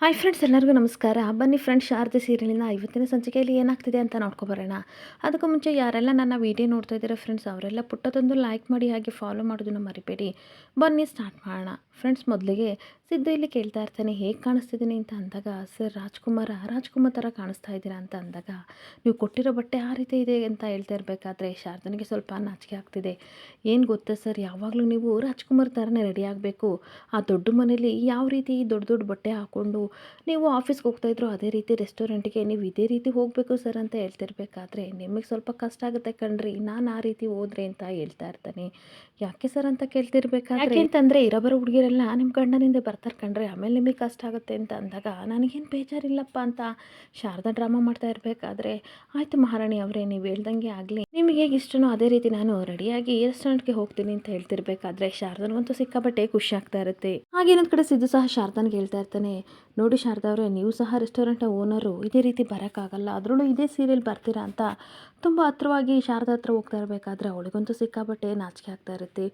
Hi friends, ಎಲ್ಲರಿಗೂ ನಮಸ್ಕಾರ. ಬನ್ನಿ ಫ್ರೆಂಡ್ಸ್, ಶಾರದೆ ಸೀರಿಯಲಿನ ಇವತ್ತಿನ ಸಂಚಿಕೆಯಲ್ಲಿ ಏನಾಗ್ತಿದೆ ಅಂತ ನೋಡ್ಕೊಬರೋಣ. ಅದಕ್ಕೂ ಮುಂಚೆ ಯಾರೆಲ್ಲ ನನ್ನ ವಿಡಿಯೋ ನೋಡ್ತಾ ಇದ್ದೀರಾ ಫ್ರೆಂಡ್ಸ್, ಅವರೆಲ್ಲ ಪುಟ್ಟದೊಂದು ಲೈಕ್ ಮಾಡಿ ಹಾಗೆ ಫಾಲೋ ಮಾಡೋದನ್ನು ಮರಿಬೇಡಿ. ಬನ್ನಿ ಸ್ಟಾರ್ಟ್ ಮಾಡೋಣ. ಫ್ರೆಂಡ್ಸ್, ಮೊದಲಿಗೆ ಸಿದ್ದು ಇಲ್ಲಿ ಕೇಳ್ತಾ ಇರ್ತಾನೆ, ಹೇಗೆ ಕಾಣಿಸ್ತಿದ್ದೀನಿ ಅಂತ ಅಂದಾಗ, ಸರ್ ರಾಜ್ಕುಮಾರ್ ಥರ ಕಾಣಿಸ್ತಾ ಇದ್ದೀರಾ ಅಂತ ಅಂದಾಗ, ನೀವು ಕೊಟ್ಟಿರೋ ಬಟ್ಟೆ ಆ ರೀತಿ ಇದೆ ಅಂತ ಹೇಳ್ತಾ ಇರಬೇಕಾದ್ರೆ ಶಾರದನಿಗೆ ಸ್ವಲ್ಪ ನಾಚಿಕೆ ಆಗ್ತಿದೆ. ಏನು ಗೊತ್ತಾ ಸರ್, ಯಾವಾಗಲೂ ನೀವು ರಾಜ್ಕುಮಾರ್ ಥರನೇ ರೆಡಿ ಆಗಬೇಕು. ಆ ದೊಡ್ಡ ಮನೇಲಿ ಯಾವ ರೀತಿ ದೊಡ್ಡ ದೊಡ್ಡ ಬಟ್ಟೆ ಹಾಕ್ಕೊಂಡು ನೀವು ಆಫೀಸ್ಗೆ ಹೋಗ್ತಾಯಿದ್ರು, ಅದೇ ರೀತಿ ರೆಸ್ಟೋರೆಂಟ್ಗೆ ನೀವು ಇದೇ ರೀತಿ ಹೋಗಬೇಕು ಸರ್ ಅಂತ ಹೇಳ್ತಿರ್ಬೇಕಾದ್ರೆ ನಿಮಗೆ ಸ್ವಲ್ಪ ಕಷ್ಟ ಆಗುತ್ತೆ ಕಣ್ರಿ, ನಾನು ಆ ರೀತಿ ಹೋದ್ರೆ ಅಂತ ಹೇಳ್ತಾ ಇರ್ತಾನೆ. ಯಾಕೆ ಸರ್ ಅಂತ ಕೇಳ್ತಿರ್ಬೇಕಾದ್ರೆ, ಯಾಕೆ ಅಂತಂದರೆ ಇರೋಬರೋ ಹುಡುಗಿರೆಲ್ಲ ನಿಮ್ಮ ಗಂಡನಿಂದ ಬರ್ತಾರೆ ಕಣ್ರಿ, ಆಮೇಲೆ ನಿಮಗೆ ಕಷ್ಟ ಆಗುತ್ತೆ ಅಂತ ಅಂದಾಗ, ನನಗೇನು ಬೇಜಾರಿಲ್ಲಪ್ಪ ಅಂತ ಶಾರದಾ ಡ್ರಾಮಾ ಮಾಡ್ತಾ ಇರಬೇಕಾದ್ರೆ, ಆಯಿತು ಮಹಾರಾಣಿ ಅವರೇ, ನೀವು ಹೇಳ್ದಂಗೆ ಆಗಲಿ, ನಿಮಗೆ ಹೇಗೆ ಇಷ್ಟನೋ ಅದೇ ರೀತಿ ನಾನು ರೆಡಿಯಾಗಿ ರೆಸ್ಟೋರೆಂಟ್ಗೆ ಹೋಗ್ತೀನಿ ಅಂತ ಹೇಳ್ತಿರ್ಬೇಕಾದ್ರೆ ಶಾರದನಿಗಂತೂ ಸಿಕ್ಕಾಪಟ್ಟೆ ಖುಷಿ ಆಗ್ತಾ ಇರುತ್ತೆ. ಹಾಗೆ ಇನ್ನೊಂದು ಕಡೆ ಸಿದ್ದು ಸಹ ಶಾರದನಿಗೆ ಹೇಳ್ತಾ ಇರ್ತಾನೆ, ನೋಡಿ ಶಾರದಾ ಅವರೇ, ನೀವು ಸಹ ರೆಸ್ಟೋರೆಂಟ್ ಓನರು, ಇದೇ ರೀತಿ ಬರೋಕ್ಕಾಗಲ್ಲ, ಅದರಲ್ಲೂ ಇದೇ ಸೀರಿಯಲ್ ಬರ್ತೀರಾ ಅಂತ ತುಂಬ ಹತ್ರವಾಗಿ ಶಾರದಾ ಹತ್ರ ಹೋಗ್ತಾ ಇರಬೇಕಾದ್ರೆ ಅವಳಿಗಂತೂ ಸಿಕ್ಕಾಪಟ್ಟೆ ನಾಚಿಕೆ ಆಗ್ತಾ ಇರುತ್ತೆ.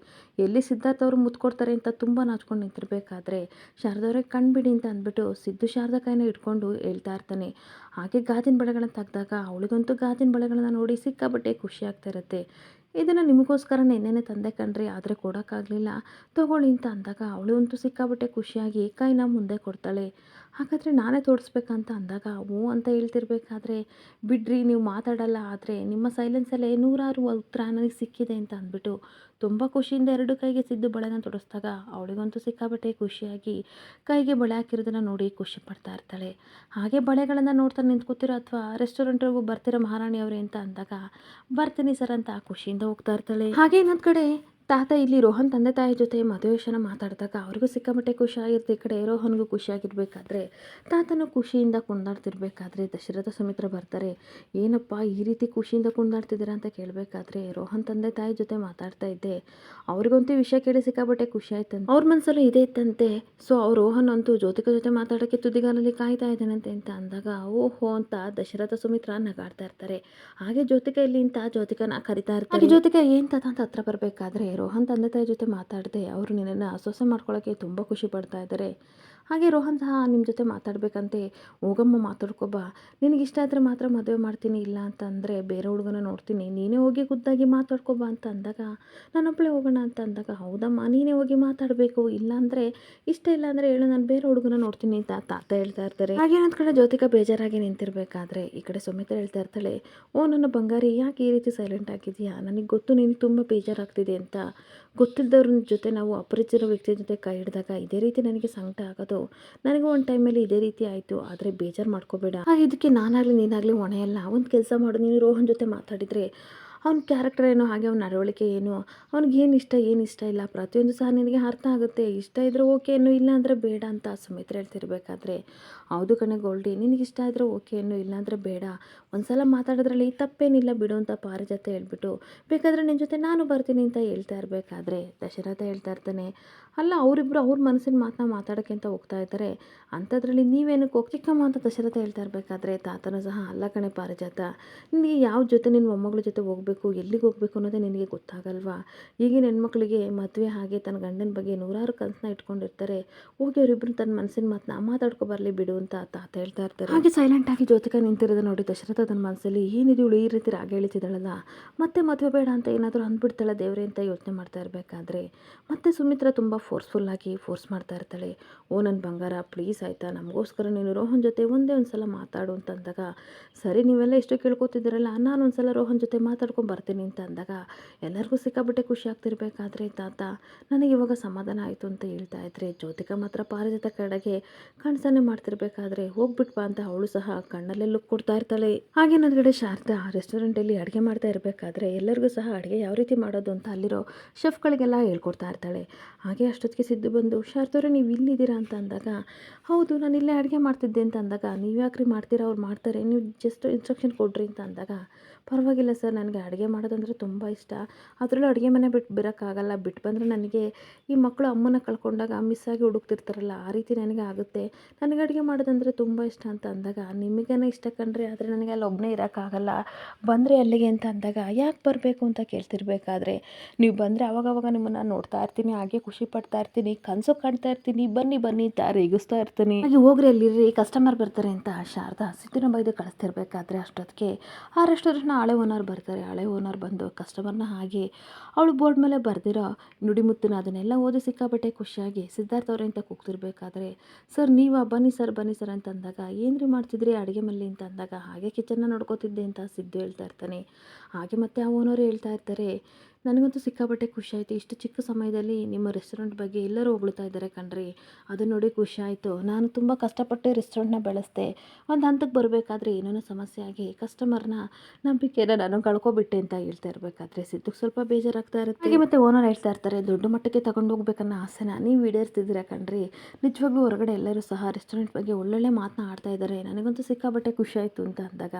ಎಲ್ಲಿ ಸಿದ್ಧಾರ್ಥ ಅವರು ಮುತ್ತು ಕೊಡ್ತಾರೆ ಅಂತ ತುಂಬ ನಾಚ್ಕೊಂಡು ನಿಂತಿರ್ಬೇಕಾದ್ರೆ ಶಾರದಾ ಅವರೇ ಕಣ್ಬಿಡಿ ಅಂತ ಅಂದ್ಬಿಟ್ಟು ಸಿದ್ದು ಶಾರದಾ ಕೈನ ಇಟ್ಕೊಂಡು ಹೇಳ್ತಾ ಇರ್ತಾನೆ. ಹಾಗೆ ಗಾಜಿನ ಬಳೆಗಳನ್ನ ತೆಗ್ದಾಗ ಅವಳಿಗಂತೂ ಗಾಜಿನ ಬಳೆಗಳನ್ನ ನೋಡಿ ಸಿಕ್ಕಾಪಟ್ಟೆ ಖುಷಿ ಆಗ್ತಾ ಇರುತ್ತೆ. ಇದನ್ನು ನಿಮಗೋಸ್ಕರ ನೆನ್ನೆನೆ ತಂದೆ ಕಣ್ರಿ, ಆದರೆ ಕೊಡೋಕ್ಕಾಗಲಿಲ್ಲ, ತೊಗೊಳ್ಳಿ ಅಂತ ಅಂದಾಗ ಅವಳು ಅಂತೂ ಸಿಕ್ಕಾಪಟ್ಟೆ ಖುಷಿಯಾಗಿ ಕೈನ ಮುಂದೆ ಕೊಡ್ತಾಳೆ. ಹಾಗಾದರೆ ನಾನೇ ತೋರಿಸ್ಬೇಕಂತ ಅಂದಾಗ ಹ್ಞೂ ಅಂತ ಹೇಳ್ತಿರ್ಬೇಕಾದ್ರೆ, ಬಿಡ್ರಿ ನೀವು ಮಾತಾಡಲ್ಲ, ಆದರೆ ನಿಮ್ಮ ಸೈಲೆನ್ಸಲ್ಲೇ ನೂರಾರು ಉತ್ತರ ನನಗೆ ಸಿಕ್ಕಿದೆ ಅಂತ ಅಂದ್ಬಿಟ್ಟು ತುಂಬ ಖುಷಿಯಿಂದ ಎರಡು ಕೈಗೆ ಸಿದ್ದು ಬಳೆನ ತೊಡಿಸ್ದಾಗ ಅವಳಿಗಂತೂ ಸಿಕ್ಕಾಪಟ್ಟೆ ಖುಷಿಯಾಗಿ ಕೈಗೆ ಬಳೆ ಹಾಕಿರೋದನ್ನು ನೋಡಿ ಖುಷಿ ಪಡ್ತಾ ಇರ್ತಾಳೆ. ಹಾಗೆ ಬಳೆಗಳನ್ನು ನೋಡ್ತಾ ನಿಂತ್ಕೋತಿರೋ ಅಥವಾ ರೆಸ್ಟೋರೆಂಟ್ವರೆಗೂ ಬರ್ತಿರೋ ಮಹಾರಾಣಿ ಅವರೇ ಅಂತ ಅಂದಾಗ, ಬರ್ತೀನಿ ಸರ್ ಅಂತ ಖುಷಿಯಿಂದ ಹೋಗ್ತಾ ಇರ್ತಾಳೆ. ಹಾಗೆ ಇನ್ನೊಂದು ಕಡೆ ತಾತ ಇಲ್ಲಿ ರೋಹನ್ ತಂದೆ ತಾಯಿ ಜೊತೆ ಮದುವೆ ವಿಷಯನ ಮಾತಾಡಿದಾಗ ಅವ್ರಿಗೂ ಸಿಕ್ಕಾಪಟ್ಟೆ ಖುಷಿಯಾಗಿರುತ್ತೆ. ಈ ಕಡೆ ರೋಹನ್ಗೂ ಖುಷಿಯಾಗಿರ್ಬೇಕಾದ್ರೆ ತಾತನು ಖುಷಿಯಿಂದ ಕುಣಿದಾಡ್ತಿರ್ಬೇಕಾದ್ರೆ ದಶರಥ ಸುಮಿತ್ರ ಬರ್ತಾರೆ. ಏನಪ್ಪ ಈ ರೀತಿ ಖುಷಿಯಿಂದ ಕುಣಿದಾಡ್ತಿದ್ದೀರಾ ಅಂತ ಕೇಳಬೇಕಾದ್ರೆ, ರೋಹನ್ ತಂದೆ ತಾಯಿ ಜೊತೆ ಮಾತಾಡ್ತಾ ಇದ್ದೆ, ಅವ್ರಿಗಂತೂ ವಿಷಯ ಕೇಳಿ ಸಿಕ್ಕಾಪಟ್ಟೆ ಖುಷಿ ಆಯ್ತಂತೆ, ಅವ್ರ ಮನಸ್ಸಲ್ಲೂ ಇದೆ ಇತ್ತಂತೆ. ಸೊ ಅವ್ರು ರೋಹನ್ ಅಂತೂ ಜ್ಯೋತಿಕಾ ಜೊತೆ ಮಾತಾಡೋಕ್ಕೆ ತುದಿಗಾಲಲ್ಲಿ ಕಾಯ್ತಾ ಇದ್ದಾನಂತೆ ಅಂತ ಅಂದಾಗ ಓಹೋ ಅಂತ ದಶರಥ ಸುಮಿತ್ರ ನಗಾಡ್ತಾ ಇರ್ತಾರೆ. ಹಾಗೆ ಜ್ಯೋತಿಕಾ ಇಲ್ಲಿ ಅಂತ ಜ್ಯೋತಿಕಾನ ಕರಿತಾ ಇರ್ತಾರೆ. ಹಾಗೆ ಜ್ಯೋತಿಕಾ ಏನು ತಾತ ಅಂತ ಹತ್ರ ಬರಬೇಕಾದ್ರೆ ರೋಹನ್ ತಂದೆ ತಾಯಿ ಜೊತೆ ಮಾತಾಡದೆ ಅವರು ನಿನ್ನನ್ನು ಸೊಸೆ ಮಾಡ್ಕೊಳ್ಳೋಕ್ಕೆ ತುಂಬ ಖುಷಿ ಪಡ್ತಾ ಇದ್ದಾರೆ. ಹಾಗೆ ರೋಹನ್ ಸಹ ನಿಮ್ಮ ಜೊತೆ ಮಾತಾಡಬೇಕಂತೆ, ಹೋಗಮ್ಮ ಮಾತಾಡ್ಕೊಬಾ, ನಿನಗಿಷ್ಟ ಆದರೆ ಮಾತ್ರ ಮದುವೆ ಮಾಡ್ತೀನಿ, ಇಲ್ಲ ಅಂತಂದರೆ ಬೇರೆ ಹುಡುಗನ ನೋಡ್ತೀನಿ, ನೀನೇ ಹೋಗಿ ಖುದ್ದಾಗಿ ಮಾತಾಡ್ಕೊಬಾ ಅಂತ ಅಂದಾಗ, ನಾನೊಬ್ಬಳೇ ಹೋಗೋಣ ಅಂತ ಅಂದಾಗ, ಹೌದಮ್ಮ ನೀನೇ ಹೋಗಿ ಮಾತಾಡಬೇಕು, ಇಲ್ಲಾಂದರೆ ಇಷ್ಟ ಇಲ್ಲ ಅಂದರೆ ಹೇಳು, ನಾನು ಬೇರೆ ಹುಡುಗನ ನೋಡ್ತೀನಿ ಅಂತ ತಾತ ಹೇಳ್ತಾ ಇರ್ತಾರೆ. ಹಾಗೆ ಒಂದು ಕಡೆ ಜ್ಯೋತಿಕಾ ಬೇಜಾರಾಗಿ ನಿಂತಿರಬೇಕಾದ್ರೆ ಈ ಕಡೆ ಸುಮಿತ್ರ ಹೇಳ್ತಾ ಇರ್ತಾಳೆ, ಓ ನನ್ನ ಬಂಗಾರಿ, ಯಾಕೆ ಈ ರೀತಿ ಸೈಲೆಂಟ್ ಆಗಿದೆಯಾ, ನನಗೆ ಗೊತ್ತು ನಿನಗೆ ತುಂಬ ಬೇಜಾರಾಗ್ತಿದೆ ಅಂತ, ಗೊತ್ತಿದ್ದವ್ರ ಜೊತೆ ನಾವು ಅಪರಿಚಿತ ವ್ಯಕ್ತಿ ಜೊತೆ ಕೈ ಹಿಡಿದಾಗ ಇದೇ ರೀತಿ ನನಗೆ ಸಂಕಟ ಆಗೋದು, ನನಗೂ ಒಂದು ಟೈಮಲ್ಲಿ ಇದೇ ರೀತಿ ಆಯಿತು, ಆದರೆ ಬೇಜಾರು ಮಾಡ್ಕೋಬೇಡ, ಹಾಗೆ ಇದಕ್ಕೆ ನಾನಾಗಲಿ ನೀನಾಗಲಿ ಹೊಣೆಯಲ್ಲ. ಒಂದು ಕೆಲಸ ಮಾಡು, ನೀನು ರೋಹನ್ ಜೊತೆ ಮಾತಾಡಿದರೆ ಅವ್ನ ಕ್ಯಾರೆಕ್ಟರ್ ಏನೋ, ಹಾಗೆ ಅವ್ನ ನಡವಳಿಕೆ ಏನು, ಅವ್ನಿಗೇನು ಇಷ್ಟ ಏನು ಇಷ್ಟ ಇಲ್ಲ ಪ್ರತಿಯೊಂದು ಸಹ ನಿನಗೆ ಅರ್ಥ ಆಗುತ್ತೆ, ಇಷ್ಟ ಇದ್ದರೆ ಓಕೆ ಏನು, ಇಲ್ಲ ಅಂದರೆ ಬೇಡ ಅಂತ ಸುಮಿತ್ರ ಹೇಳ್ತಿರ್ಬೇಕಾದ್ರೆ, ಹೌದು ಕಣೆ ಗೋಲ್ಡಿ, ನಿನಗಿಷ್ಟ ಇದ್ದರೆ ಓಕೆ ಏನು, ಇಲ್ಲಾಂದರೆ ಬೇಡ, ಒಂದು ಸಲ ಮಾತಾಡೋದ್ರಲ್ಲಿ ತಪ್ಪೇನಿಲ್ಲ ಬಿಡು ಅಂತ ಪಾರಿಜಾತ ಹೇಳ್ಬಿಟ್ಟು, ಬೇಕಾದರೆ ನಿನ್ನ ಜೊತೆ ನಾನು ಬರ್ತೀನಿ ಅಂತ ಹೇಳ್ತಾ ಇರಬೇಕಾದ್ರೆ ದಶರಥ ಹೇಳ್ತಾ ಇರ್ತಾನೆ, ಅಲ್ಲ ಅವರಿಬ್ಬರು ಅವ್ರ ಮನಸ್ಸಿನ ಮಾತನ್ನ ಮಾತಾಡೋಕ್ಕೆ ಅಂತ ಹೋಗ್ತಾ ಇದ್ದಾರೆ, ಅಂಥದ್ರಲ್ಲಿ ನೀವೇನಕ್ಕೆ ಹೋಗಿ ಚಿಕ್ಕಮ್ಮ ಅಂತ ದಶರಥ ಹೇಳ್ತಾ ಇರಬೇಕಾದ್ರೆ ತಾತನೂ ಸಹ, ಅಲ್ಲ ಕಣೆ ಪಾರಿಜಾತ, ನಿನಗೆ ಯಾವ ಜೊತೆ ನಿನ್ನ ಮೊಮ್ಮಗಳ ಜೊತೆ ಹೋಗಬೇಕು, ಎಲ್ಲಿಗೆ ಹೋಗಬೇಕು ಅನ್ನೋದೇ ನಿನಗೆ ಗೊತ್ತಾಗಲ್ವಾ, ಈಗಿನ ಹೆಣ್ಮಕ್ಳಿಗೆ ಮದುವೆ ಹಾಗೆ ತನ್ನ ಗಂಡನ ಬಗ್ಗೆ ನೂರಾರು ಕನಸನ್ನ ಇಟ್ಕೊಂಡಿರ್ತಾರೆ, ಹೋಗಿ ಅವರಿಬ್ಬರು ತನ್ನ ಮನಸ್ಸಿನ ಮಾತನ್ನ ಮಾತಾಡ್ಕೊ ಬರಲಿ ಬಿಡು ಅಂತ ತಾತ ಹೇಳ್ತಾ ಇರ್ತಾರೆ. ಹಾಗೆ ಸೈಲೆಂಟಾಗಿ ಜ್ಯೋತಿಕಾ ನಿಂತಿರೋದು ನೋಡಿ ದಶರಥ ತನ್ನ ಮನಸ್ಸಲ್ಲಿ, ಏನಿದು ಇವಳು ಈ ರೀತಿ ರಾಗ ಎಳಿತಿದ್ದಾಳಲ್ಲ, ಮತ್ತೆ ಮದುವೆ ಬೇಡ ಅಂತ ಏನಾದರೂ ಅಂದ್ಬಿಡ್ತಾಳೆ ದೇವ್ರೆ ಅಂತ ಯೋಚನೆ ಮಾಡ್ತಾ ಇರಬೇಕಾದ್ರೆ ಮತ್ತೆ ಸುಮಿತ್ರ ತುಂಬ ಫೋರ್ಸ್ಫುಲ್ಲಾಗಿ ಫೋರ್ಸ್ ಮಾಡ್ತಾ ಇರ್ತಾಳೆ, ಓ ನನ್ನ ಬಂಗಾರ ಪ್ಲೀಸ್ ಆಯಿತಾ, ನಮಗೋಸ್ಕರ ನೀನು ರೋಹನ್ ಜೊತೆ ಒಂದೇ ಒಂದು ಸಲ ಮಾತಾಡು ಅಂತ ಅಂದಾಗ, ಸರಿ ನೀವೆಲ್ಲ ಎಷ್ಟು ಕೇಳ್ಕೊತಿದ್ದೀರಲ್ಲ, ನಾನು ಒಂದು ಸಲ ರೋಹನ್ ಜೊತೆ ಮಾತಾಡ್ಕೊಂಡು ಬರ್ತೀನಿ ಅಂತ ಅಂದಾಗ ಎಲ್ಲರಿಗೂ ಸಿಕ್ಕಾಬಿಟ್ಟೆ ಖುಷಿ ಆಗ್ತಿರ್ಬೇಕಾದ್ರೆ ತಾತ, ನನಗೆ ಇವಾಗ ಸಮಾಧಾನ ಆಯಿತು ಅಂತ ಹೇಳ್ತಾ ಇದ್ರೆ ಜ್ಯೋತಿಕಾ ಮಾತ್ರ ಪಾರಿಜಾತ ಕಡೆಗೆ ಕಣ್ಸನ್ನೆ ಮಾಡ್ತಿರ್ಬೇಕಾದ್ರೆ, ಹೋಗ್ಬಿಟ್ಬಾ ಅಂತ ಅವಳು ಸಹ ಕಣ್ಣಲ್ಲೇ ಲುಕ್ ಕೊಡ್ತಾ ಇರ್ತಾಳೆ. ಹಾಗೆ ಇನ್ನೊಂದು ಕಡೆ ಶಾರದಾ ರೆಸ್ಟೋರೆಂಟಲ್ಲಿ ಅಡುಗೆ ಮಾಡ್ತಾ ಇರಬೇಕಾದ್ರೆ ಎಲ್ಲರಿಗೂ ಸಹ ಅಡುಗೆ ಯಾವ ರೀತಿ ಮಾಡೋದು ಅಂತ ಅಲ್ಲಿರೋ ಶೆಫ್ಗಳಿಗೆಲ್ಲ ಹೇಳ್ಕೊಡ್ತಾ ಇರ್ತಾಳೆ. ಹಾಗೆ ಅಷ್ಟೊತ್ತಿಗೆ ಸಿದ್ದು ಬಂದು, ಶಾರದವ್ರೆ ನೀವು ಇಲ್ಲಿದ್ದೀರಾ ಅಂತ ಅಂದಾಗ, ಹೌದು ನಾನು ಇಲ್ಲೇ ಅಡುಗೆ ಮಾಡ್ತಿದ್ದೆ ಅಂತ ಅಂದಾಗ, ನೀವು ಯಾಕ್ರಿ ಮಾಡ್ತೀರಾ, ಅವ್ರು ಮಾಡ್ತಾರೆ, ನೀವು ಜಸ್ಟ್ ಇನ್ಸ್ಟ್ರಕ್ಷನ್ ಕೊಡ್ರಿ ಅಂತ ಅಂದಾಗ, ಪರವಾಗಿಲ್ಲ ಸರ್ ನನಗೆ ಅಡುಗೆ ಮಾಡೋದಂದರೆ ತುಂಬ ಇಷ್ಟ. ಅದರಲ್ಲೂ ಅಡುಗೆ ಮನೆ ಬಿಟ್ಟು ಬರೋಕ್ಕಾಗಲ್ಲ. ಬಿಟ್ಟು ಬಂದರೆ ನನಗೆ ಈ ಮಕ್ಕಳು ಅಮ್ಮನ ಕಳ್ಕೊಂಡಾಗ ಮಿಸ್ ಆಗಿ ಹುಡುಕ್ತಿರ್ತಾರಲ್ಲ, ಆ ರೀತಿ ನನಗೆ ಆಗುತ್ತೆ. ನನಗೆ ಅಡುಗೆ ಮಾಡೋದಂದರೆ ತುಂಬ ಇಷ್ಟ ಅಂತ ಅಂದಾಗ, ನಿಮಗೇನೋ ಇಷ್ಟ ಕಣ್ರಿ, ಆದರೆ ನನಗೆ ಅಲ್ಲಿ ಒಬ್ಬನೇ ಇರೋಕ್ಕಾಗಲ್ಲ, ಬಂದರೆ ಅಲ್ಲಿಗೆ ಅಂತ ಅಂದಾಗ, ಯಾಕೆ ಬರಬೇಕು ಅಂತ ಕೇಳ್ತಿರ್ಬೇಕಾದ್ರೆ, ನೀವು ಬಂದರೆ ಆವಾಗವಾಗ ನಿಮ್ಮನ್ನು ನೋಡ್ತಾ ಇರ್ತೀನಿ, ಹಾಗೆ ಖುಷಿ ಪಡ್ತಾ ಇರ್ತೀನಿ, ಕನಸು ಕಾಣ್ತಾ ಇರ್ತೀನಿ, ಬನ್ನಿ ಬನ್ನಿ ಅಂತ ರೇಗಿಸ್ತಾ ಇರ್ತೀನಿ. ಹಾಗೆ ಹೋಗ್ರಿ ಅಲ್ಲಿರ್ರಿ, ಕಸ್ಟಮರ್ ಬರ್ತಾರೆ ಅಂತ ಶಾರದಾ ಸಿಟ್ಟಿನ ಬೈದು ಕಳಿಸ್ತಿರ್ಬೇಕಾದ್ರೆ ಅಷ್ಟೊತ್ತಿಗೆ ಆ ರೆಸ್ಟೋರೆಂಟ್ನ ಹಳೆ ಓನರ್ ಬರ್ತಾರೆ. ಹಳೆ ಓನರ್ ಬಂದು ಕಸ್ಟಮರ್ನ ಹಾಗೆ ಅವಳು ಬೋರ್ಡ್ ಮೇಲೆ ಬರ್ದಿರೋ ನುಡಿಮುತ್ತನ್ನ ಅದನ್ನೆಲ್ಲ ಓದಿ ಸಿಕ್ಕಾಪಟ್ಟೆ ಖುಷಿಯಾಗಿ ಸಿದ್ಧಾರ್ಥ ಅವರೇ ಅಂತ ಕೂಗ್ತಿರ್ಬೇಕಾದ್ರೆ, ಸರ್ ನೀವಾ, ಬನ್ನಿ ಸರ್ ಅಂತ ಅಂದಾಗ, ಏನ್ರಿ ಮಾಡ್ತಿದ್ರಿ ಅಡುಗೆ ಮಲ್ಲಿ ಅಂತ ಅಂದಾಗ, ಹಾಗೆ ಕಿಚನ್ನ ನೋಡ್ಕೋತಿದ್ದೆ ಅಂತ ಸಿದ್ದು ಹೇಳ್ತಾ ಇರ್ತಾನೆ. ಹಾಗೆ ಮತ್ತೆ ಆ ಓನರು ಹೇಳ್ತಾ ಇರ್ತಾರೆ, ನನಗಂತೂ ಸಿಕ್ಕಾಪಟ್ಟೆ ಖುಷಿ ಆಯಿತು, ಇಷ್ಟು ಚಿಕ್ಕ ಸಮಯದಲ್ಲಿ ನಿಮ್ಮ ರೆಸ್ಟೋರೆಂಟ್ ಬಗ್ಗೆ ಎಲ್ಲರೂ ಹೊಗಳ್ತಾ ಇದ್ದಾರೆ ಕಣ್ರಿ, ಅದನ್ನು ನೋಡಿ ಖುಷಿ ಆಯಿತು. ನಾನು ತುಂಬ ಕಷ್ಟಪಟ್ಟು ರೆಸ್ಟೋರೆಂಟ್ನ ಬೆಳೆಸ್ದೆ, ಒಂದು ಹಂತಕ್ಕೆ ಬರಬೇಕಾದ್ರೆ ಏನೇನೋ ಸಮಸ್ಯೆ ಆಗಿ ಕಸ್ಟಮರ್ನ ನಂಬಿಕೆನ ನಾನು ಕಳ್ಕೊಬಿಟ್ಟೆ ಅಂತ ಹೇಳ್ತಾ ಇರಬೇಕಾದ್ರೆ ಸಿದ್ದುಗೆ ಸ್ವಲ್ಪ ಬೇಜಾರಾಗ್ತಾ ಇರುತ್ತೆ. ಹಾಗೆ ಮತ್ತೆ ಓನರ್ ಹೇಳ್ತಾ ಇರ್ತಾರೆ, ದೊಡ್ಡ ಮಟ್ಟಕ್ಕೆ ತಗೊಂಡು ಹೋಗ್ಬೇಕನ್ನೋ ಆಸೆನ ನೀವು ಈಡೇರಿಸ್ತಿದ್ದೀರಾ ಕಣ್ರಿ, ನಿಜವಾಗ್ಲೂ ಹೊರಗಡೆ ಎಲ್ಲರೂ ಸಹ ರೆಸ್ಟೋರೆಂಟ್ ಬಗ್ಗೆ ಒಳ್ಳೊಳ್ಳೆ ಮಾತನ್ನ ಆಡ್ತಾ ಇದ್ದಾರೆ, ನನಗಂತೂ ಸಿಕ್ಕಾಪಟ್ಟೆ ಖುಷಿ ಆಯಿತು ಅಂತ ಅಂದಾಗ,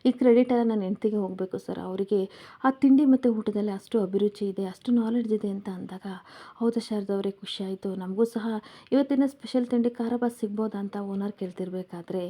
ಈ ಕ್ರೆಡಿಟ್ ಎಲ್ಲ ನನ್ನ ಹೆಂಡ್ತಿಗೆ ಹೋಗಬೇಕು ಸರ್, ಅವರಿಗೆ ಆ ತಿಂಡಿ ಮತ್ತು ಊಟದಲ್ಲಿ ಅಷ್ಟು ಅಭಿರುಚಿ ಇದೆ, ಅಷ್ಟು ನಾಲೆಡ್ಜ್ ಇದೆ ಅಂತ ಅಂದಾಗ, ಹೌದಾ ಶಾರದವ್ರೆ ಖುಷಿ ಆಯಿತು, ನಮಗೂ ಸಹ ಇವತ್ತಿನ ಸ್ಪೆಷಲ್ ತಿಂಡಿ ಖಾರಬಾತ್ ಸಿಗ್ಬೋದಾ ಅಂತ ಓನರ್ ಕೇಳ್ತಿರ್ಬೇಕಾದ್ರೆ,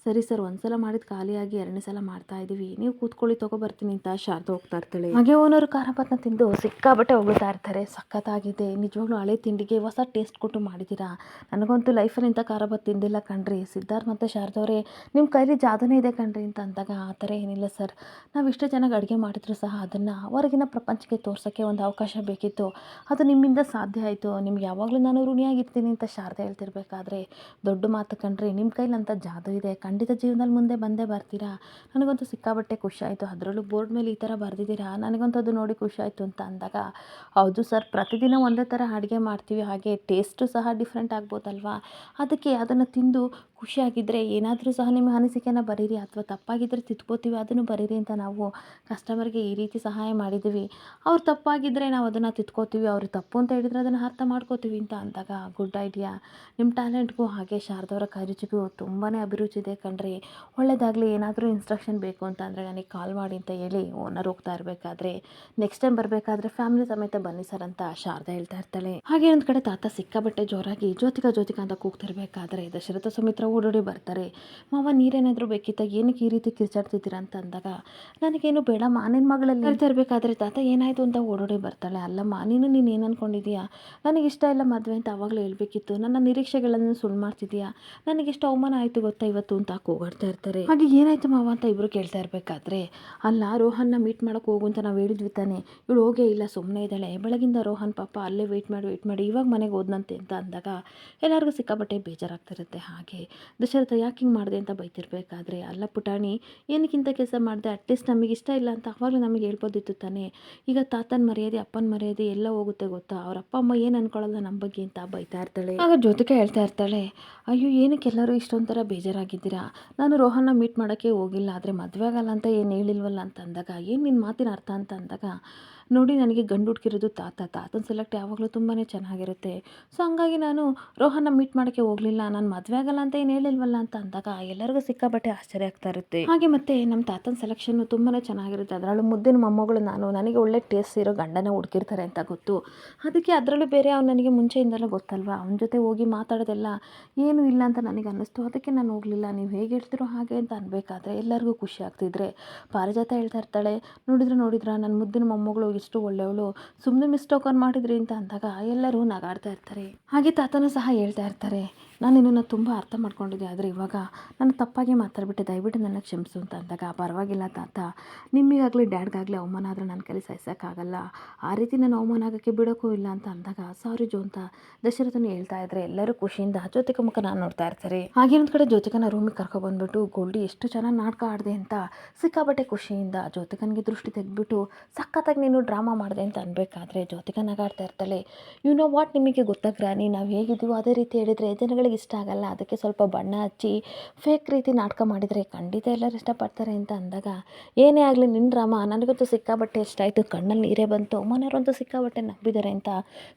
ಸರಿ ಸರ್, ಒಂದು ಸಲ ಮಾಡಿದ ಖಾಲಿಯಾಗಿ ಎರಡನೇ ಸಲ ಮಾಡ್ತಾ ಇದ್ದೀವಿ, ನೀವು ಕೂತ್ಕೊಳ್ಳಿ ತೊಗೊಬರ್ತೀನಿ ಅಂತ ಶಾರದಾ ಹೋಗ್ತಾ ಇರ್ತಾಳೆ. ಹಾಗೆ ಓನರು ಖಾರಬಾತ್ನ ತಿಂದು ಸಿಕ್ಕಾಬಟ್ಟೆ ಹೊಗಳ್ತಾ ಇರ್ತಾರೆ, ಸಖತ್ತಾಗಿದೆ, ನಿಜವಾಗ್ಲೂ ಹಳೆ ತಿಂಡಿಗೆ ಹೊಸ ಟೇಸ್ಟ್ ಕೊಟ್ಟು ಮಾಡಿದ್ದೀರಾ, ನನಗಂತೂ ಲೈಫಲ್ಲಿ ಇಂಥ ಖಾರಬಾತ್ ತಿಂದಿಲ್ಲ ಕಣ್ರಿ, ಸಿದ್ಧಾರ್ಥ ಮತ್ತು ಶಾರದವ್ರೆ ನಿಮ್ಮ ಕೈಲಿ ಜಾದೂನೇ ಇದೆ ಕಣ್ರಿ ಅಂತ ಅಂದಾಗ, ಆ ಥರ ಏನಿಲ್ಲ ಸರ್, ನಾವು ಇಷ್ಟು ಚೆನ್ನಾಗಿ ಅಡುಗೆ ಮಾಡಿದ್ರು ಸಹ ಅದನ್ನು ಹೊರಗಿನ ಪ್ರಪಂಚಕ್ಕೆ ತೋರ್ಸೋಕ್ಕೆ ಒಂದು ಅವಕಾಶ ಬೇಕಿತ್ತು, ಅದು ನಿಮ್ಮಿಂದ ಸಾಧ್ಯ ಆಯಿತು, ನಿಮ್ಗೆ ಯಾವಾಗಲೂ ನಾನು ಋಣಿಯಾಗಿರ್ತೀನಿ ಅಂತ ಶಾರದಾ ಹೇಳ್ತಿರ್ಬೇಕಾದ್ರೆ, ದೊಡ್ಡ ಮಾತು ಕಣ್ರಿ, ನಿಮ್ಮ ಕೈಲಂತ ಜಾದೂ ಇದೆ, ಖಂಡಿತ ಜೀವನದಲ್ಲಿ ಮುಂದೆ ಬಂದೇ ಬರ್ತೀರಾ, ನನಗಂತೂ ಸಿಕ್ಕಾಬಟ್ಟೆ ಖುಷಿ ಆಯಿತು, ಅದರಲ್ಲೂ ಬೋರ್ಡ್ ಮೇಲೆ ಈ ಥರ ಬರೆದಿದ್ದೀರಾ, ನನಗಂತೂ ಅದು ನೋಡಿ ಖುಷಿ ಆಯಿತು ಅಂತ ಅಂದಾಗ, ಹೌದು ಸರ್, ಪ್ರತಿದಿನ ಒಂದೇ ಥರ ಅಡುಗೆ ಮಾಡ್ತೀವಿ, ಹಾಗೆ ಟೇಸ್ಟು ಸಹ ಡಿಫ್ರೆಂಟ್ ಆಗ್ಬೋದಲ್ವಾ, ಅದಕ್ಕೆ ಅದನ್ನು ತಿಂದು ಖುಷಿಯಾಗಿದ್ದರೆ ಏನಾದರೂ ಸಹ ನಿಮ್ಮ ಅನಿಸಿಕೆನ ಬರೀರಿ, ಅಥವಾ ತಪ್ಪಾಗಿದ್ದರೆ ತಿದ್ಕೋತೀವಿ ಅದನ್ನು ಬರೀರಿ ಅಂತ ನಾವು ಕಸ್ಟಮರ್ಗೆ ಈ ರೀತಿ ಸಹಾಯ ಮಾಡಿದ್ದೀವಿ, ಅವ್ರು ತಪ್ಪಾಗಿದ್ದರೆ ನಾವು ಅದನ್ನು ತಿದ್ಕೋತೀವಿ, ಅವರು ತಪ್ಪು ಅಂತ ಹೇಳಿದರೆ ಅದನ್ನು ಅರ್ಥ ಮಾಡ್ಕೋತೀವಿ ಅಂತ ಅಂದಾಗ, ಗುಡ್ ಐಡಿಯಾ, ನಿಮ್ಮ ಟ್ಯಾಲೆಂಟ್ಗೂ ಹಾಗೆ ಶಾರದವರ ಕೈರುಚಿಗೂ ತುಂಬಾ ಅಭಿರುಚಿ ಇದೆ ಕಣ್ರಿ, ಒಳ್ಳೆಯದಾಗಲಿ, ಏನಾದರೂ ಇನ್ಸ್ಟ್ರಕ್ಷನ್ ಬೇಕು ಅಂತ ಅಂದರೆ ನನಗೆ ಕಾಲ್ ಮಾಡಿ ಅಂತ ಹೇಳಿ ಓನರ್ ಹೋಗ್ತಾ ಇರಬೇಕಾದ್ರೆ, ನೆಕ್ಸ್ಟ್ ಟೈಮ್ ಬರಬೇಕಾದ್ರೆ ಫ್ಯಾಮಿಲಿ ಸಮೇತ ಬನ್ನಿ ಸರ್ ಅಂತ ಶಾರದಾ ಹೇಳ್ತಾ ಇರ್ತಾಳೆ. ಹಾಗೆ ಒಂದು ಕಡೆ ತಾತ ಸಿಕ್ಕಾಬಟ್ಟೆ ಜೋರಾಗಿ ಜ್ಯೋತಿಕಾ ಅಂತ ಕೂಗ್ತಿರ್ಬೇಕಾದ್ರೆ ದಶರಥ ಸುಮಿತ್ರ ಓಡೋಡಿ ಬರ್ತಾರೆ. ಮಾವ ನೀರೇನಾದರೂ ಬೇಕಿತ್ತ, ಏನಕ್ಕೆ ಈ ರೀತಿ ಕಿರ್ಚಾಡ್ತಿದ್ದೀರಾ ಅಂತ ಅಂದಾಗ, ನನಗೇನು ಬೇಡಮ್ಮ, ನಿನ್ನ ಮಗಳಲ್ಲಿ ಹೇಳ್ತಾ ಇರಬೇಕಾದ್ರೆ ತಾತ ಏನಾಯಿತು ಅಂತ ಓಡೋಡಿ ಬರ್ತಾಳೆ. ಅಲ್ಲಮ್ಮ, ನೀನು ಏನು ಅಂದ್ಕೊಂಡಿದ್ದೀಯಾ, ನನಗಿಷ್ಟ ಇಲ್ಲ ಮದುವೆ ಅಂತ ಆವಾಗಲೇ ಹೇಳ್ಬೇಕಿತ್ತು, ನನ್ನ ನಿರೀಕ್ಷೆಗಳನ್ನು ಸುಳ್ಳು ಮಾಡ್ತಿದ್ದೀಯಾ, ನನಗೆಷ್ಟು ಅವಮಾನ ಆಯಿತು ಗೊತ್ತಾ ಇವತ್ತು ಅಂತ ಕೂಗಾಡ್ತಾ ಇರ್ತಾರೆ. ಹಾಗೆ ಏನಾಯಿತು ಮಾವ ಅಂತ ಇಬ್ಬರು ಕೇಳ್ತಾ ಇರಬೇಕಾದ್ರೆ, ಅಲ್ಲ ರೋಹನ್ನ ಮೀಟ್ ಮಾಡೋಕೆ ಹೋಗು ಅಂತ ನಾವು ಹೇಳಿದ್ವಿ ತಾನೆ, ಇವಳು ಹೋಗೇ ಇಲ್ಲ, ಸುಮ್ಮನೆ ಇದ್ದಾಳೆ, ಬೆಳಗಿಂದ ರೋಹನ್ ಪಾಪ ಅಲ್ಲೇ ವೆಯ್ಟ್ ಮಾಡಿ ಇವಾಗ ಮನೆಗೆ ಹೋದ್ನಂತೆ ಅಂತ ಅಂದಾಗ ಎಲ್ಲರಿಗೂ ಸಿಕ್ಕಾಪಟ್ಟೆ ಬೇಜಾರಾಗ್ತಿರುತ್ತೆ. ಹಾಗೆ ದಶರಥ ಯಾಕೆ ಹಿಂಗೆ ಮಾಡಿದೆ ಅಂತ ಬೈತಿರ್ಬೇಕಾದ್ರೆ, ಅಲ್ಲ ಪುಟಾಣಿ, ಏನಕ್ಕಿಂತ ಕೆಲಸ ಮಾಡಿದೆ, ಅಟ್ಲೀಸ್ಟ್ ನಮಗೆ ಇಷ್ಟ ಇಲ್ಲ ಅಂತ ಆವಾಗಲೇ ನಮಗೆ ಹೇಳ್ಬೋದಿತ್ತು ತಾನೆ, ಈಗ ತಾತನ ಮರ್ಯಾದೆ ಅಪ್ಪನ ಮರ್ಯಾದೆ ಎಲ್ಲ ಹೋಗುತ್ತೆ ಗೊತ್ತಾ, ಅವ್ರ ಅಪ್ಪ ಅಮ್ಮ ಏನು ಅನ್ಕೊಳ್ಳಲ್ಲ ನಮ್ಮ ಬಗ್ಗೆ ಅಂತ ಬೈತಾ ಇರ್ತಾಳೆ. ಆಗ ಜ್ಯೋತಿಕಾ ಹೇಳ್ತಾ ಇರ್ತಾಳೆ, ಅಯ್ಯೋ ಏನಕ್ಕೆ ಎಲ್ಲರೂ ಇಷ್ಟೊಂಥರ ಬೇಜಾರಾಗಿದ್ದೀರಾ, ನಾನು ರೋಹನ್ನ ಮೀಟ್ ಮಾಡೋಕ್ಕೆ ಹೋಗಿಲ್ಲ, ಆದರೆ ಮದುವೆ ಆಗಲ್ಲ ಅಂತ ಏನು ಹೇಳಿಲ್ವಲ್ಲ ಅಂತ ಅಂದಾಗ, ಏನು ನಿನ್ನ ಮಾತಿನ ಅರ್ಥ ಅಂತ ಅಂದಾಗ, ನೋಡಿ ನನಗೆ ಗಂಡು ಹುಡುಕಿರೋದು ತಾತನ ಸೆಲೆಕ್ಟ್ ಯಾವಾಗಲೂ ತುಂಬಾ ಚೆನ್ನಾಗಿರುತ್ತೆ, ಸೊ ಹಂಗಾಗಿ ನಾನು ರೋಹನ್ನ ಮೀಟ್ ಮಾಡೋಕ್ಕೆ ಹೋಗಲಿಲ್ಲ, ನಾನು ಮದುವೆ ಆಗಲ್ಲ ಅಂತ ಏನು ಹೇಳಿಲ್ವಲ್ಲ ಅಂತ ಅಂದಾಗ ಎಲ್ಲರಿಗೂ ಸಿಕ್ಕಾಪಟ್ಟೆ ಆಶ್ಚರ್ಯ ಆಗ್ತಾ ಇರುತ್ತೆ. ಹಾಗೆ ಮತ್ತೆ ನಮ್ಮ ತಾತನ ಸೆಲೆಕ್ಷನ್ನು ತುಂಬಾ ಚೆನ್ನಾಗಿರುತ್ತೆ, ಅದರಲ್ಲೂ ಮುದ್ದಿನ ಮೊಮ್ಮಗಳು ನಾನು, ನನಗೆ ಒಳ್ಳೆ ಟೇಸ್ಟ್ ಇರೋ ಗಂಡನ ಹುಡುಕಿರ್ತಾರೆ ಅಂತ ಗೊತ್ತು, ಅದಕ್ಕೆ ಅದರಲ್ಲೂ ಬೇರೆ ಅವ್ನು ನನಗೆ ಮುಂಚೆಯಿಂದಲೂ ಗೊತ್ತಲ್ವಾ, ಅವನ ಜೊತೆ ಹೋಗಿ ಮಾತಾಡೋದೆಲ್ಲ ಏನೂ ಇಲ್ಲ ಅಂತ ನನಗೆ ಅನ್ನಿಸ್ತು, ಅದಕ್ಕೆ ನಾನು ಹೋಗಲಿಲ್ಲ, ನೀವು ಹೇಗೆ ಹೇಳ್ತಿರೋ ಹಾಗೆ ಅಂತ ಅನ್ಬೇಕಾದ್ರೆ ಎಲ್ಲರಿಗೂ ಖುಷಿ ಆಗ್ತಿದ್ರೆ ಪಾರಿಜಾತ ಹೇಳ್ತಾ ಇರ್ತಾಳೆ, ನೋಡಿದ್ರ ನನ್ನ ಮುದ್ದಿನ ಮೊಮ್ಮಗಳು ಎಷ್ಟು ಒಳ್ಳೆಯವಳು, ಸುಮ್ಮನೆ ಮಿಸ್ಟೋಕನ್ ಮಾಡಿದ್ರಿ ಅಂತ ಅಂದಾಗ ಎಲ್ಲರೂ ನಗಾಡ್ತಾ ಇರ್ತಾರೆ. ಹಾಗೆ ತಾತನೂ ಸಹ ಹೇಳ್ತಾ ಇರ್ತಾರೆ, ನಾನು ನಿನ್ನನ್ನು ತುಂಬ ಅರ್ಥ ಮಾಡ್ಕೊಂಡಿದ್ದೆ, ಆದರೆ ಇವಾಗ ನಾನು ತಪ್ಪಾಗಿ ಮಾತಾಡ್ಬಿಟ್ಟೆ, ದಯವಿಟ್ಟು ನನ್ನ ಕ್ಷಮಿಸು ಅಂತ ಅಂದಾಗ, ಪರವಾಗಿಲ್ಲ ತಾತ, ನಿಮಗಾಗಲಿ ಡ್ಯಾಡ್ಗಾಗಲಿ ಅವಮಾನ ಆದರೆ ನನ್ನ ಕೈಲಿ ಸಹಿಸೋಕ್ಕಾಗಲ್ಲ, ಆ ರೀತಿ ನಾನು ಅವಮಾನ ಆಗೋಕ್ಕೆ ಬಿಡೋಕ್ಕೂ ಇಲ್ಲ ಅಂತ ಅಂದಾಗ, ಸಾರಿ ಜೋ ಅಂತ ದಶರಥನ ಹೇಳ್ತಾ ಇದ್ರೆ ಎಲ್ಲರೂ ಖುಷಿಯಿಂದ ಜ್ಯೋತಿಕಾ ಮುಖನ ನೋಡ್ತಾ ಇರ್ತಾರೆ. ಹಾಗೆ ಒಂದು ಕಡೆ ಜ್ಯೋತಿಕನ ರೂಮಿಗೆ ಕರ್ಕೊಬಂದ್ಬಿಟ್ಟು, ಗೋಲ್ಡಿ ಎಷ್ಟು ಚೆನ್ನಾಗಿ ನಾಟಕ ಆಡಿದೆ ಅಂತ ಸಿಕ್ಕಾಪಟ್ಟೆ ಖುಷಿಯಿಂದ ಜ್ಯೋತಿಕನಿಗೆ ದೃಷ್ಟಿ ತೆಗೆದ್ಬಿಟ್ಟು, ಸಖತ್ತಾಗಿ ನೀನು ಡ್ರಾಮಾ ಮಾಡಿದೆ ಅಂತ ಅನ್ಬೇಕಾದ್ರೆ ಜ್ಯೋತಿಕಾ ನಗಾಡ್ತಾ ಇರ್ತಾಳೆ. ಯು ನೋ ವಾಟ್, ನಿಮಗೆ ಗೊತ್ತಾ ಗ್ರಾನಿ, ನಾವು ಹೇಗಿದ್ದೀವೋ ಅದೇ ರೀತಿ ಹೇಳಿದರೆ ಜನಗಳಿಗೆ ಜನಗಳಿಗೆ ಇಷ್ಟ ಆಗಲ್ಲ, ಅದಕ್ಕೆ ಸ್ವಲ್ಪ ಬಣ್ಣ ಹಚ್ಚಿ ಫೇಕ್ ರೀತಿ ನಾಟಕ ಮಾಡಿದರೆ ಖಂಡಿತ ಎಲ್ಲರೂ ಇಷ್ಟಪಡ್ತಾರೆ ಅಂತ ಅಂದಾಗ, ಏನೇ ಆಗಲಿ ನಿನ್ನ ಡ್ರಾಮಾ ನನಗಂತೂ ಸಿಕ್ಕಾಪಟ್ಟೆ ಇಷ್ಟ ಆಯಿತು, ಕಣ್ಣಲ್ಲಿ ನೀರೇ ಬಂತು, ಮನೆಯವರಂತೂ ಸಿಕ್ಕಾಪಟ್ಟೆ ನಂಬಿದ್ದಾರೆ ಅಂತ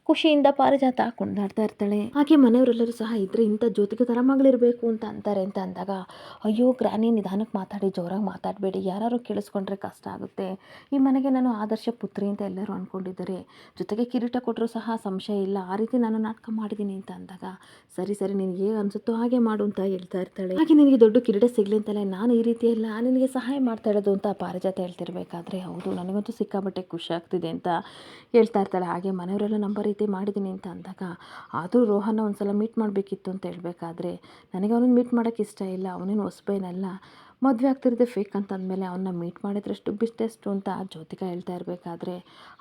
ಖುಷಿಯಿಂದ ಪಾರಿಜಾತ ಕುಣಿದಾಡ್ತಾ ಇರ್ತಾಳೆ. ಹಾಗೆ ಮನೆಯವರೆಲ್ಲರೂ ಸಹ ಇದ್ರೆ ಇಂಥ ಜ್ಯೋತಿಗೆ ಥರ ಮಗಳಿರಬೇಕು ಅಂತ ಅಂತಾರೆ ಅಂತ ಅಂದಾಗ, ಅಯ್ಯೋ ಗ್ರಾನಿ ನಿಧಾನಕ್ಕೆ ಮಾತಾಡಿ, ಜೋರಾಗಿ ಮಾತಾಡಬೇಡಿ, ಯಾರು ಕೇಳಿಸ್ಕೊಂಡ್ರೆ ಕಷ್ಟ ಆಗುತ್ತೆ, ಈ ಮನೆಗೆ ನಾನು ಆದರ್ಶ ಪುತ್ರಿ ಅಂತ ಎಲ್ಲರೂ ಅಂದ್ಕೊಂಡಿದ್ದಾರೆ, ಜೊತೆಗೆ ಕಿರೀಟ ಕೊಟ್ಟರು ಸಹ ಸಂಶಯ ಇಲ್ಲ, ಆ ರೀತಿ ನಾನು ನಾಟಕ ಮಾಡಿದ್ದೀನಿ ಅಂತ ಅಂದಾಗ, ಸರಿ ಸರಿ ನಿನಗೆ ಹೇಗೆ ಅನಿಸುತ್ತೋ ಹಾಗೆ ಮಾಡು ಅಂತ ಹೇಳ್ತಾ ಇರ್ತಾಳೆ. ಹಾಗೆ ನಿನಗೆ ದೊಡ್ಡ ಕಿರೀಟ ಸಿಗಲಿ ಅಂತಲೇ ನಾನು ಈ ರೀತಿ ಎಲ್ಲ ನಿನಗೆ ಸಹಾಯ ಮಾಡ್ತಾ ಇರೋದು ಅಂತ ಪಾರಿಜಾತ ಹೇಳ್ತಿರ್ಬೇಕಾದ್ರೆ, ಹೌದು ನನಗಂತೂ ಸಿಕ್ಕಾಬಟ್ಟೆ ಖುಷಿ ಆಗ್ತಿದೆ ಅಂತ ಹೇಳ್ತಾ ಇರ್ತಾಳೆ. ಹಾಗೆ ಮನೆಯವರೆಲ್ಲ ನಂಬೋ ರೀತಿ ಮಾಡಿದ್ದೀನಿ ಅಂತ ಅಂದಾಗ, ಆದರೂ ರೋಹನ್ನ ಒಂದ್ಸಲ ಮೀಟ್ ಮಾಡಬೇಕಿತ್ತು ಅಂತ ಹೇಳಬೇಕಾದ್ರೆ, ನನಗೆ ಅವನನ್ನು ಮೀಟ್ ಮಾಡೋಕ್ಕೆ ಇಷ್ಟ ಇಲ್ಲ, ಅವನೇನು ಹೊಸಬೇನಲ್ಲ, ಮದುವೆ ಆಗ್ತಿರೋದೇ ಫೇಕ್ ಅಂತ ಅಂದಮೇಲೆ ಅವನ್ನ ಮೀಟ್ ಮಾಡಿದ್ರಷ್ಟು ಬಿಸ್ನೆಸ್ಟು ಅಂತ ಜ್ಯೋತಿಕಾ ಹೇಳ್ತಾ ಇರಬೇಕಾದ್ರೆ,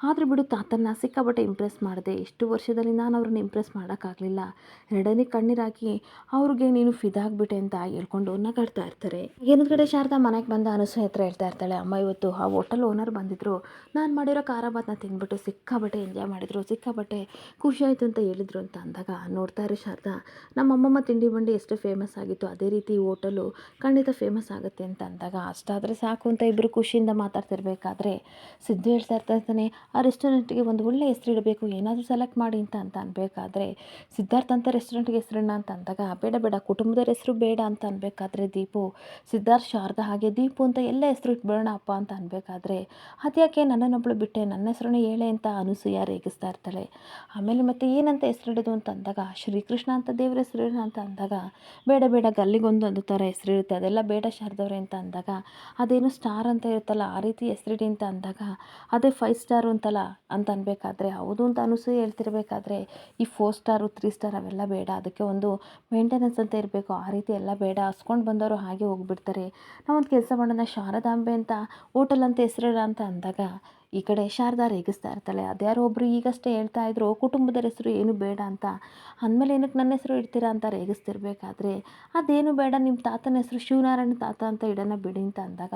ಆದರೂ ಬಿಡು ತಾತನ್ನ ಸಿಕ್ಕಾಪಟ್ಟೆ ಇಂಪ್ರೆಸ್ ಮಾಡಿದೆ, ಇಷ್ಟು ವರ್ಷದಲ್ಲಿ ನಾನು ಅವ್ರನ್ನ ಇಂಪ್ರೆಸ್ ಮಾಡೋಕ್ಕಾಗಲಿಲ್ಲ, ಎರಡನೇ ಕಣ್ಣೀರಾಕಿ ಅವ್ರಿಗೆ ನೀನು ಫಿದಾಗ್ಬಿಟ್ಟೆ ಅಂತ ಹೇಳ್ಕೊಂಡು ನಗಾಡ್ತಾ ಇರ್ತಾರೆ. ಏನೊಂದು ಕಡೆ ಶಾರದಾ ಮನೆಗೆ ಬಂದ ಅನಸೂಯ ಹತ್ರ ಹೇಳ್ತಾ ಇರ್ತಾಳೆ, ಅಮ್ಮ ಇವತ್ತು ಆ ಹೋಟೆಲ್ ಓನರ್ ಬಂದಿದ್ರು, ನಾನು ಮಾಡಿರೋ ಖಾರ ಭಾತ್ನ ತಿಂದ್ಬಿಟ್ಟು ಸಿಕ್ಕಾಪಟ್ಟೆ ಎಂಜಾಯ್ ಮಾಡಿದ್ರು, ಸಿಕ್ಕಾಪಟ್ಟೆ ಖುಷಿ ಆಯಿತು ಅಂತ ಹೇಳಿದ್ರು ಅಂತ ಅಂದಾಗ, ನೋಡ್ತಾ ಇರೋ ಶಾರದಾ, ನಮ್ಮ ಅಮ್ಮಮ್ಮ ತಿಂಡಿ ಬಂಡಿ ಎಷ್ಟು ಫೇಮಸ್ ಆಗಿತ್ತು ಅದೇ ರೀತಿ ಈ ಹೋಟೆಲು ಖಂಡಿತ ಫೇಮಸ್ ಆಗುತ್ತೆ ಅಂತ ಅಂದಾಗ, ಅಷ್ಟಾದರೆ ಸಾಕು ಅಂತ ಇಬ್ಬರು ಖುಷಿಯಿಂದ ಮಾತಾಡ್ತಿರ್ಬೇಕಾದ್ರೆ, ಸಿದ್ದು ಹೇಳ್ತಾ ಇರ್ತಾನೆ, ಆ ರೆಸ್ಟೋರೆಂಟ್ಗೆ ಒಂದು ಒಳ್ಳೆ ಹೆಸರು ಇಡಬೇಕು, ಏನಾದರೂ ಸೆಲೆಕ್ಟ್ ಮಾಡಿ ಅಂತ ಅನ್ಬೇಕಾದ್ರೆ, ಸಿದ್ಧಾರ್ಥ ಅಂತ ರೆಸ್ಟೋರೆಂಟ್ಗೆ ಹೆಸರನ್ನ ಅಂತ ಅಂದಾಗ, ಬೇಡ ಬೇಡ ಕುಟುಂಬದ ಹೆಸರು ಬೇಡ ಅಂತ ಅನ್ಬೇಕಾದ್ರೆ ದೀಪು, ಸಿದ್ಧಾರ್ಥ ಶಾರದಾ ಹಾಗೆ ದೀಪು ಅಂತ ಎಲ್ಲ ಹೆಸರು ಇಟ್ಬಿಡೋಣ ಅಪ್ಪ ಅಂತ ಅನ್ಬೇಕಾದ್ರೆ, ಅದ್ಯಾಕೆ ನನ್ನನ್ನೊಬ್ಬಳು ಬಿಟ್ಟೆ, ನನ್ನ ಹೆಸರನ್ನ ಹೇಳೆ ಅಂತ ಅನಸೂಯ ರೇಗಿಸ್ತಾ ಇರ್ತಾಳೆ. ಆಮೇಲೆ ಮತ್ತೆ ಏನಂತ ಹೆಸರಿಡೋದು ಅಂತ ಅಂದಾಗ, ಶ್ರೀಕೃಷ್ಣ ಅಂತ ದೇವ್ರ ಹೆಸರಿಡೋಣ ಅಂತ ಅಂದಾಗ, ಬೇಡ ಬೇಡ ಗಲ್ಲಿಗೊಂದೊಂದು ಥರ ಹೆಸರಿರುತ್ತೆ, ಅದೆಲ್ಲ ಬೇಡ ಶಾರದವ್ರೆ ಅಂತ ಅಂದಾಗ, ಅದೇನು ಸ್ಟಾರ್ ಅಂತ ಇರುತ್ತಲ್ಲ ಆ ರೀತಿ ಹೆಸರಿಡಿ ಅಂತ ಅಂದಾಗ, ಅದೇ 5 ಸ್ಟಾರು ಅಂತಲ್ಲ ಅಂತ ಅನ್ಬೇಕಾದ್ರೆ, ಹೌದು ಅಂತ ಅನಸೂಯ ಹೇಳ್ತಿರ್ಬೇಕಾದ್ರೆ, ಈ 4 ಸ್ಟಾರು 3 ಸ್ಟಾರ್ ಅವೆಲ್ಲ ಬೇಡ, ಅದಕ್ಕೆ ಒಂದು ಮೇಂಟೆನೆನ್ಸ್ ಅಂತ ಇರಬೇಕು, ಆ ರೀತಿ ಎಲ್ಲ ಬೇಡ, ಹಸ್ಕೊಂಡು ಬಂದವರು ಹಾಗೆ ಹೋಗ್ಬಿಡ್ತಾರೆ, ನಾವೊಂದು ಕೆಲಸ ಮಾಡೋಣ ಶಾರದಾಂಬೆ ಅಂತ ಹೋಟೆಲ್ ಅಂತ ಹೆಸರಿಡ ಅಂತ ಅಂದಾಗ, ಈ ಕಡೆ ಶಾರದಾ ರೇಗಿಸ್ತಾ ಇರ್ತಾಳೆ, ಅದ್ಯಾರೋ ಒಬ್ಬರು ಈಗಷ್ಟೇ ಹೇಳ್ತಾ ಇದ್ರು ಕುಟುಂಬದ ಹೆಸರು ಏನು ಬೇಡ ಅಂತ, ಅಂದಮೇಲೆ ಏನಕ್ಕೆ ನನ್ನ ಹೆಸರು ಇಡ್ತೀರಾ ಅಂತ ರೇಗಿಸ್ತಿರ್ಬೇಕಾದ್ರೆ, ಅದೇನು ಬೇಡ ನಿಮ್ಮ ತಾತನ ಹೆಸರು ಶಿವನಾರಾಯಣ ತಾತ ಅಂತ ಇಡೋಣ ಬಿಡಿ ಅಂತ ಅಂದಾಗ,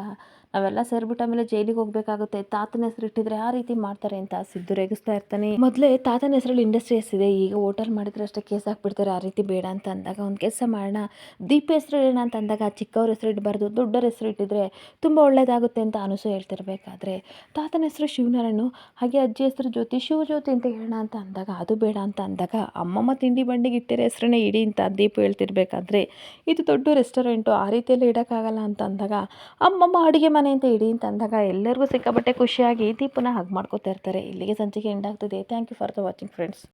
ನಾವೆಲ್ಲ ಸೇರಿಬಿಟ್ಟು ಆಮೇಲೆ ಜೈಲಿಗೆ ಹೋಗಬೇಕಾಗುತ್ತೆ, ತಾತನ ಹೆಸರು ಇಟ್ಟಿದ್ರೆ ಆ ರೀತಿ ಮಾಡ್ತಾರೆ ಅಂತ ಸಿದ್ದು ರೇಗಿಸ್ತಾ ಇರ್ತಾನೆ. ಮೊದಲೇ ತಾತನ ಹೆಸರಲ್ಲಿ ಇಂಡಸ್ಟ್ರೀಸ್ ಇದೆ, ಈಗ ಹೋಟೆಲ್ ಮಾಡಿದ್ರೆ ಅಷ್ಟೇ ಕೇಸ್ ಹಾಕ್ಬಿಡ್ತಾರೆ, ಆ ರೀತಿ ಬೇಡ ಅಂತ ಅಂದಾಗ, ಒಂದು ಕೆಲಸ ಮಾಡೋಣ ದೀಪ ಹೆಸರು ಇಡೋಣ ಅಂತ ಅಂದಾಗ, ಚಿಕ್ಕವ್ರ ಹೆಸರು ಇಡಬಾರ್ದು ದೊಡ್ಡವ್ರ ಹೆಸರು ಇಟ್ಟಿದ್ರೆ ತುಂಬ ಒಳ್ಳೇದಾಗುತ್ತೆ ಅಂತ ಅನಸೂಯ ಹೇಳ್ತಿರ್ಬೇಕಾದ್ರೆ, ತಾತನ ಹೆಸರು ಶಿವನಾರಾಯಣ ಹಾಗೆ ಅಜ್ಜಿ ಹೆಸರು ಜ್ಯೋತಿ ಶಿವಜ್ಯೋತಿ ಅಂತ ಹೇಳೋಣ ಅಂತ ಅಂದಾಗ, ಅದು ಬೇಡ ಅಂತ ಅಂದಾಗ, ಅಮ್ಮಮ್ಮ ತಿಂಡಿ ಬಂಡಿಗೆ ಇಟ್ಟಿರೋ ಹೆಸರನ್ನೇ ಇಡಿ ಅಂತ ದೀಪು ಹೇಳ್ತಿರ್ಬೇಕಾದ್ರೆ, ಇದು ದೊಡ್ಡ ರೆಸ್ಟೋರೆಂಟು ಆ ರೀತಿಯಲ್ಲಿ ಇಡೋಕ್ಕಾಗಲ್ಲ ಅಂತ ಅಂದಾಗ, ಅಮ್ಮಮ್ಮ ಅಡುಗೆ ಮನೆ ಅಂತ ಇಡಿ ಅಂತ ಅಂದಾಗ, ಎಲ್ಲರಿಗೂ ಸಿಕ್ಕಾಪಟ್ಟೆ ಖುಷಿಯಾಗಿ ದೀಪನ ಹಗ್ ಮಾಡ್ಕೋತಾ ಇರ್ತಾರೆ. ಇಲ್ಲಿಗೆ ಸಂಚಿಕೆ ಎಂಡ್ ಆಗ್ತದೆ. Thank you for the watching friends.